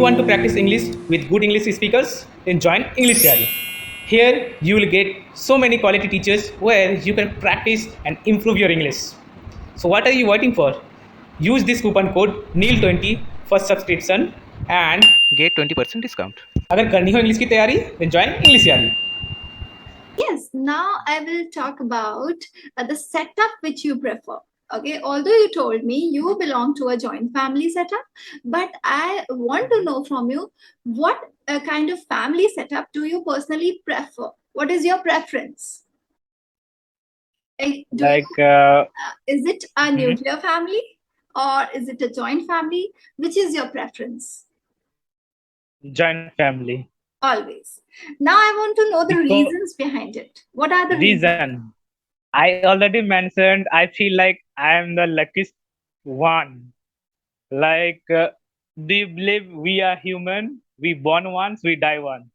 want to practice English with good English speakers, then join EnglishYaari. Here you will get so many quality teachers where you can practice and improve your English. So what are you waiting for? Use this coupon code NEEL20 for subscription and get 20% discount. अगर करनी हो English की तैयारी then join EnglishYaari. Yes, now I will talk about the setup which you prefer. Okay, although you told me you belong to a joint family setup, but I want to know from you what kind of family setup do you personally prefer? What is your preference? Is it a nuclear family or is it a joint family? Which is your preference? Joint family. Always. Now I want to know the reasons behind it. What are the reasons? I already mentioned, I feel like I am the luckiest one. Do you believe we are human? We born once, we die once.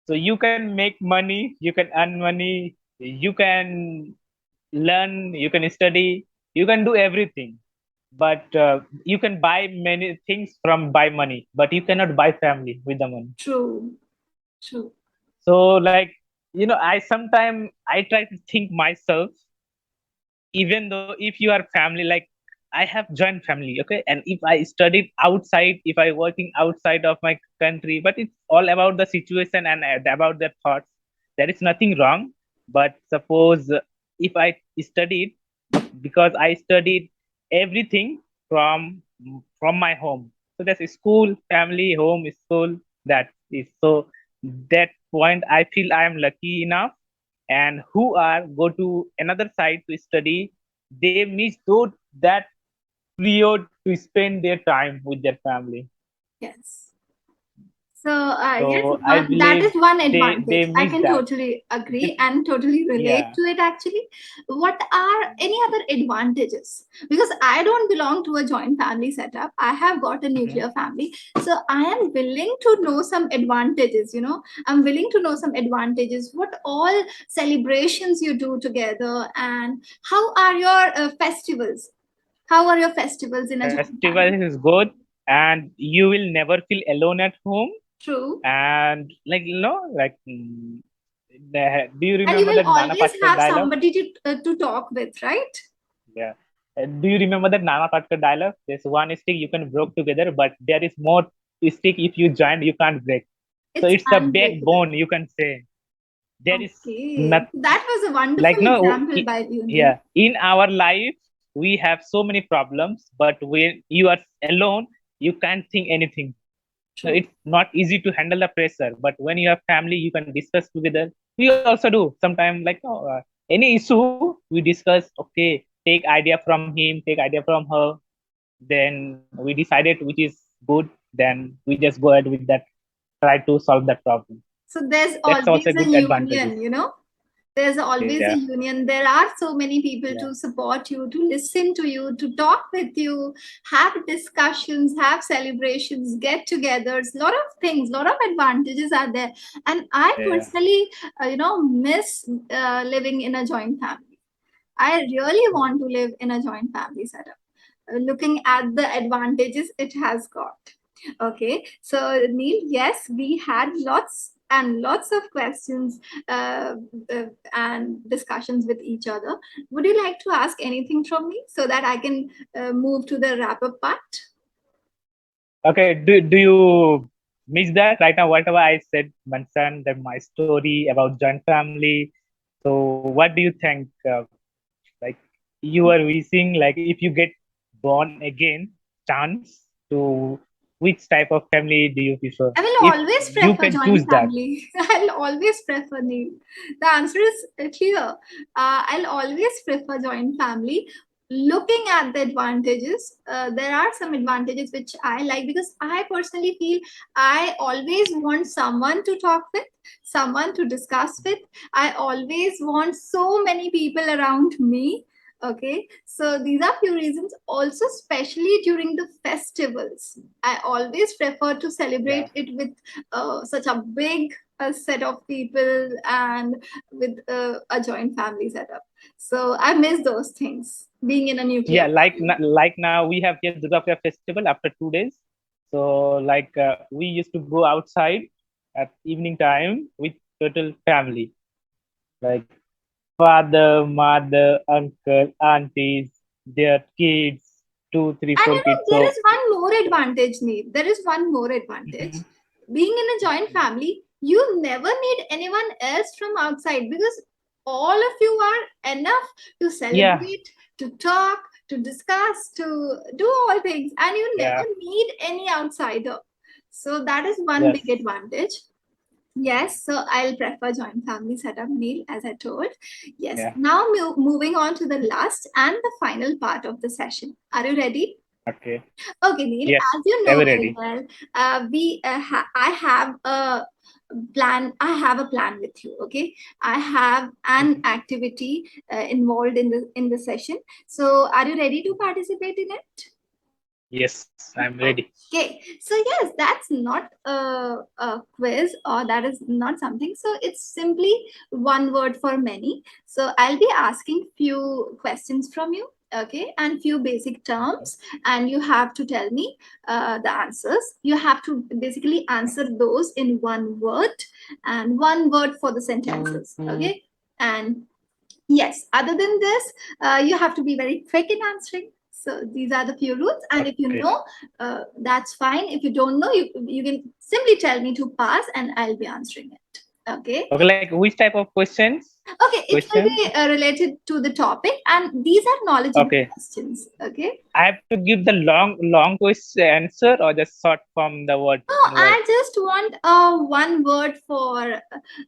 So you can make money, you can earn money, you can learn, you can study, you can do everything. But you can buy many things by money, but you cannot buy family with the money. True. So I try to think myself, even though if you are family, like I have joint family, okay, and if I studied outside, if I working outside of my country, but it's all about the situation and about their thoughts. There is nothing wrong. But suppose if I studied, because I studied everything from my home. So that's school, family, home, school. That is so. That point, I feel I am lucky enough. And who are go to another side to study, they miss that period to spend their time with their family. Yes. So yes, that is one advantage. I can totally agree and totally relate to it actually. What are any other advantages? Because I don't belong to a joint family setup. I have got a nuclear family. So I am willing to know some advantages, I'm willing to know some advantages. What all celebrations you do together and how are your festivals? How are your festivals in a joint family? Festival is good and you will never feel alone at home. True. And do you remember and you will that always Nana Patekar have dialogue? Somebody to talk with, right? Yeah. Do you remember that Nana Patekar dialogue? There's one stick you can break together, but there is more stick if you join, you can't break. So it's the backbone, you can say. There is that was a wonderful example by you. Yeah. In our life, we have so many problems, but when you are alone, you can't think anything. So it's not easy to handle the pressure. But when you have family, you can discuss together. We also do sometimes any issue we discuss. Okay, take idea from him, take idea from her. Then we decided which is good. Then we just go ahead with that. Try to solve that problem. So there's always a union, There's always a union. There are so many people to support you, to listen to you, to talk with you, have discussions, have celebrations, get-togethers, lot of things, lot of advantages are there. And I personally, miss living in a joint family. I really want to live in a joint family setup. Looking at the advantages it has got. Okay, so Neil, yes, we had lots and lots of questions and discussions with each other. Would you like to ask anything from me so that I can move to the wrap-up part? Okay, do you miss that right now? Whatever I said, mentioned that my story about joint family. So what do you think? You are wishing, like if you get born again, chance to which type of family do you prefer? I will always prefer joint family. I'll always prefer Neil. The answer is clear. I'll always prefer joint family. Looking at the advantages, there are some advantages which I like because I personally feel I always want someone to talk with, someone to discuss with. I always want so many people around me. Okay, so these are few reasons. Also, especially during the festivals, I always prefer to celebrate it with such a big set of people and with a joint family setup. So I miss those things, being in a nuclear. Yeah, like now we have here Durga Puja festival after 2 days. So like we used to go outside at evening time with total family, like father, mother, uncle, aunties, their kids, two, three, And four kids. there So is one more advantage, Neil. There is one more advantage. mhm. Being in a joint family, you never need anyone else from outside because all of you are enough to Yeah, celebrate, to talk, to discuss, to do all things, and you never yeah, need any outsider. So that is one yes, big advantage. Yes, so I'll prefer joint family setup, Neil, as I told. Yes, yeah, now moving on to the last and the final part of the session. Are you ready? okay, Okay, Neil, yes, as you know ever very ready. well, I have a plan. I have a plan with you. Okay, I have an Mhm. activity involved in the session. So, are you ready to participate in it? Yes, I'm ready. Okay, so yes, that's not a quiz or that is not something. So it's simply one word for many. So I'll be asking few questions from you, okay, and few basic Okay, terms, and you have to tell me the answers. You have to basically answer those in one word and one word for the sentences, okay, and yes, other than this, you have to be very quick in answering. So these are the few rules, and if you okay, know, that's fine. If you don't know, you can simply tell me to pass, and I'll be answering it. Okay. okay. Like which type of questions? Okay, it will Question. be related to the topic, and these are knowledgeable Okay, questions. Okay. I have to give the long question answer or just short from the word No, word. I just want one word for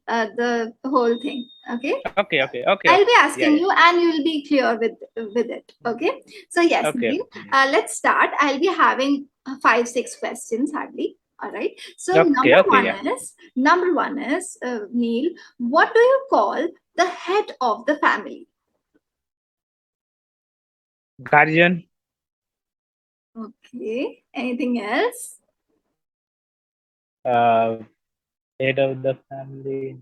the whole thing. Okay. Okay, okay, okay, I'll okay. be Yeah, asking yeah. you, and you'll be clear with it. Okay. So yes, Okay, Neil, okay, let's start. I'll be having five, six questions hardly. All right. So okay, okay. Yeah. number one is Neil. What do you call the head of the family? Guardian. Okay. Anything else? Uh, Head of the family.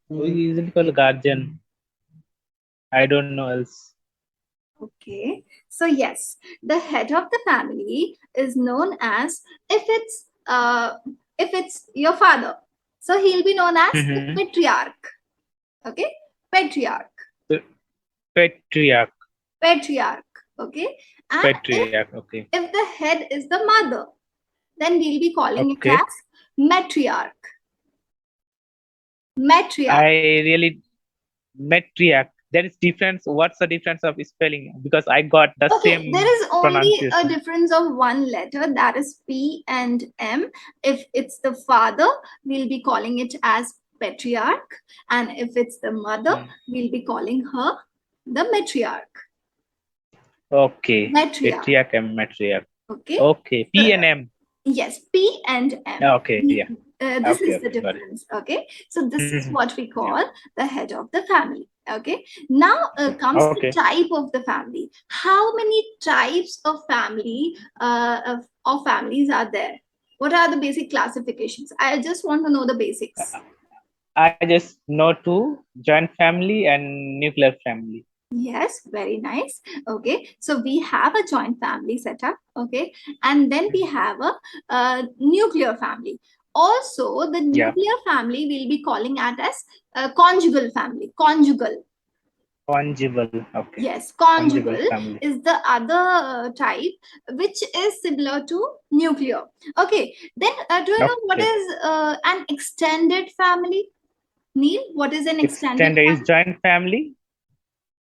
We usually call guardian. I don't know else. Okay. So yes, the head of the family is known as if it's your father. So he'll be known as the Mm-hmm. patriarch. Okay, patriarch, Patriarch. patriarch. Okay, and Patriarch. Okay. if the head is the mother, then we'll be calling it Okay. as matriarch. Matriarch. I really matriarch. There is difference. What's the difference of spelling? Because I got the Okay, there same is only a pronunciation. difference of one letter, that is P and M. If it's the father, we'll be calling it as patriarch, and if it's the mother, Hmm. we'll be calling her the matriarch. Okay. Matriarch. Patriarch and matriarch. Okay. Okay. So P and M. yes, P and M. Okay. Yeah. This Okay. is the Okay. Got it. difference. Okay, so this is Mhm. what we Yeah. call the head of the family. Okay, now Okay. comes the Okay. type of the family. How many types of family of families are there? What are the basic classifications? I just want to know the basics. I just know two: joint family and nuclear family. Yes, very nice. Okay, so we have a joint family setup. Okay, and then we have a nuclear family. Also, the Yeah. nuclear family we'll be calling it as conjugal family. Conjugal. Conjugal. Okay. Yes, Conjugal conjugal family. is the other type, which is similar to nuclear. Okay, then do you know what Okay. is an extended family? Neil, what is an extended Extended is family? joint family.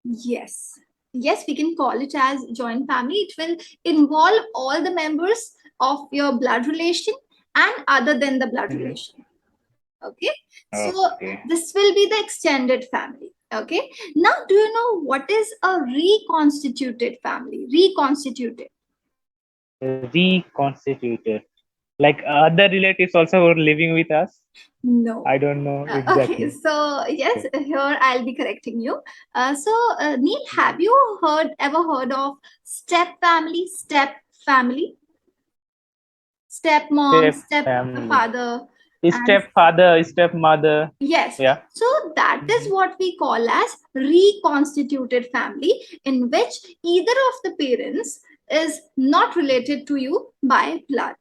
Yes. Yes, we can call it as joint family. It will involve all the members of your blood relation and other than the blood Mhm. relation. Okay. So Okay. this will be the extended family. Okay. Now, do you know what is a reconstituted family? Reconstituted. Reconstituted. Like other relatives also were living with us. No. I don't know Okay, exactly. so yes, Okay. here I'll be correcting you. Neil, have you ever heard of step family? Step family, step mom, Step step family. father, and Stepfather, stepmother. yes. Yeah. So that is Mhm. what we call as reconstituted family, in which either of the parents is not related to you by blood.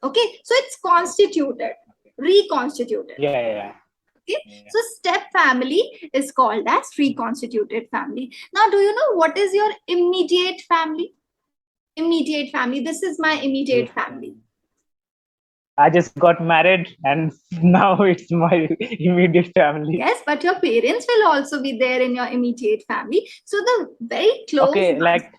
Okay, so it's constituted, reconstituted. Yeah. Okay, so step family is called as reconstituted family. Now, do you know what is your immediate family? Immediate family. This is my immediate family. I just got married and now it's my immediate family. Yes, but your parents will also be there in your immediate family. So the very close. Okay, like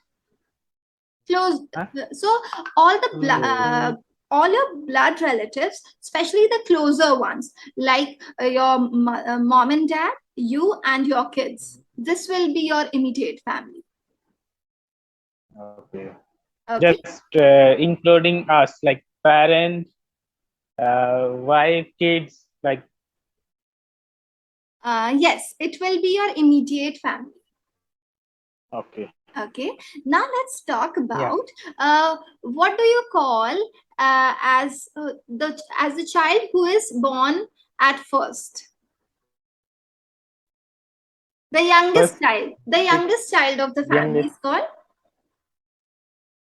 close. Huh? So all the all your blood relatives, especially the closer ones, like your mom and dad, you and your kids. This will be your immediate family. Okay. Just including us, like parents, wife, kids, like. Yes, it will be your immediate family. Okay. Okay. Now let's talk about what do you call as the child who is born at first. The youngest child. The youngest child of the family is called?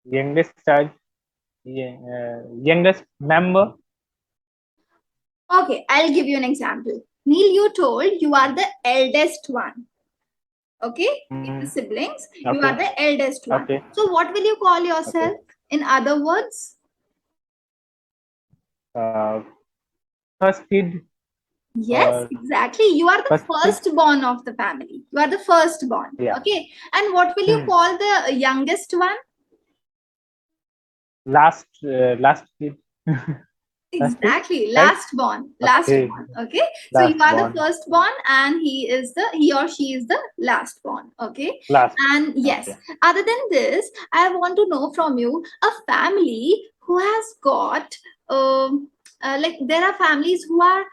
Youngest child. Youngest member. Okay, I'll give you an example. Neil, you told you are the eldest one. Okay? In the siblings, you are the eldest one. Okay. So what will you call yourself? In other words? First kid. Yes, exactly. You are the firstborn of the family. You are the firstborn. Yeah. Okay. And what will you call the youngest one? Last kid. Exactly. Last born. Okay. So you are the firstborn and he or she is the last born. Okay. And yes, other than this, I want to know from you a family who has got like there are families who are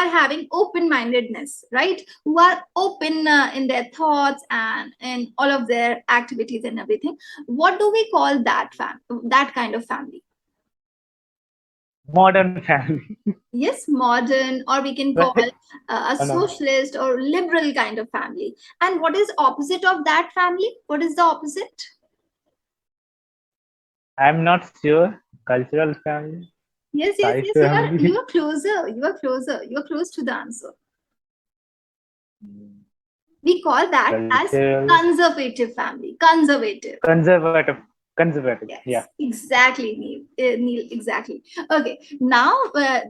having open-mindedness, right? Who are open in their thoughts and in all of their activities and everything. What do we call that kind of family? Modern family. Yes, modern, or we can call a socialist or liberal kind of family. And what is opposite of that family? What is the opposite? I'm not sure. Cultural family. Yes. You are closer. You are closer. You are close to the answer. We call that as conservative family. Conservative. Conservative. Yes, yeah. Exactly, Neil. Exactly. Okay. Now,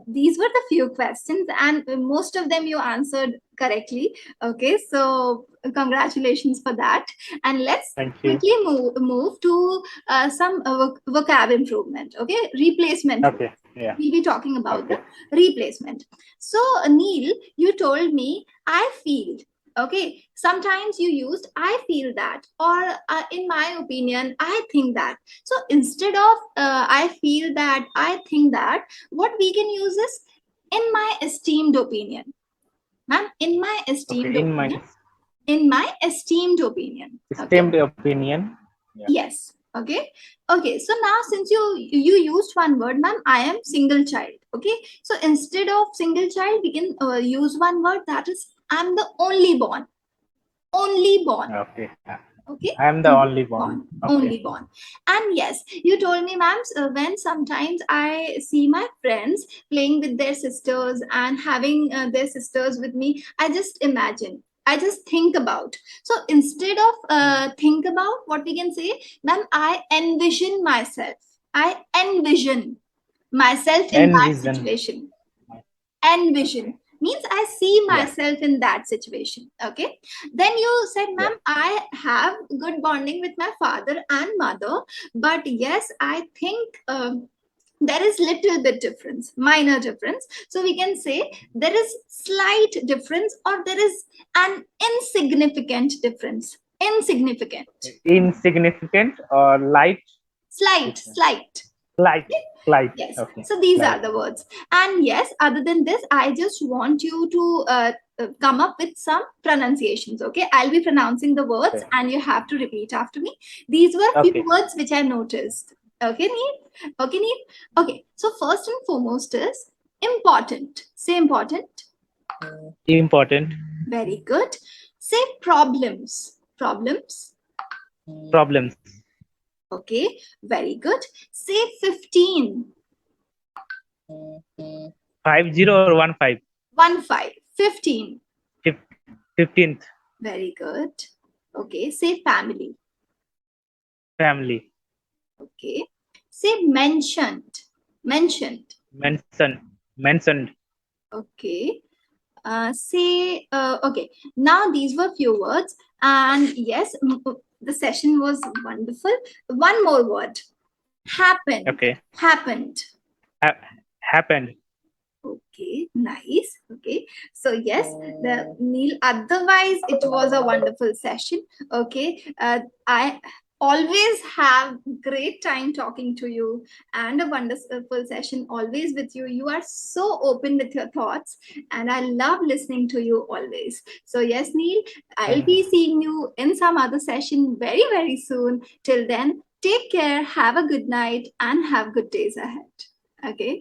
these were the few questions, and most of them you answered correctly. Okay. So, congratulations for that. And let's quickly move to some vocab improvement. Okay. Replacement. Okay. Yeah. We'll be talking about the replacement. So, Neil, you told me I feel. Okay, sometimes you used I feel that, or in my opinion I think that. So instead of I feel that, I think that, what we can use is in my esteemed opinion. Ma'am, in my esteemed opinion. In my esteemed opinion. Esteemed opinion. Yeah. Yes. Okay. So now since you used one word, ma'am, I am single child. Okay, so instead of single child we can use one word, that is I'm the only born. Okay. I am the only born. Only born. And yes, you told me, ma'am, when sometimes I see my friends playing with their sisters and having their sisters with me, I just imagine. I just think about. So instead of think about, what we can say, ma'am, I envision myself. I envision myself in that situation. Envision means I see myself in that situation. Okay. Then you said, ma'am, I have good bonding with my father and mother, but yes, I think there is little bit difference, minor difference. So we can say there is slight difference, or there is an insignificant difference. Insignificant or light? Slight. Yes. Okay. So these are the words. And yes, other than this, I just want you to come up with some pronunciations. Okay, I'll be pronouncing the words and you have to repeat after me. These were few words which I noticed. Okay, Neil? Okay, so first and foremost is important. Say important. Important. Very good. Say problems. Problems. Okay, very good. Say 15. 50 or 15? 15. 15. 15th. Very good. Okay, say family. Family. Okay. Say mentioned. Mentioned. Mentioned. Okay. Okay. Now these were few words, and yes, the session was wonderful. One more word. Happened. Okay. Happened. Happened. Okay, nice. Okay, so yes, the Neil. Otherwise, it was a wonderful session. Okay, I always have great time talking to you, and a wonderful session always with you. You are so open with your thoughts, and I love listening to you always. So yes, Neil, I'll be seeing you in some other session very very soon. Till then, take care. Have a good night, and have good days ahead. Okay.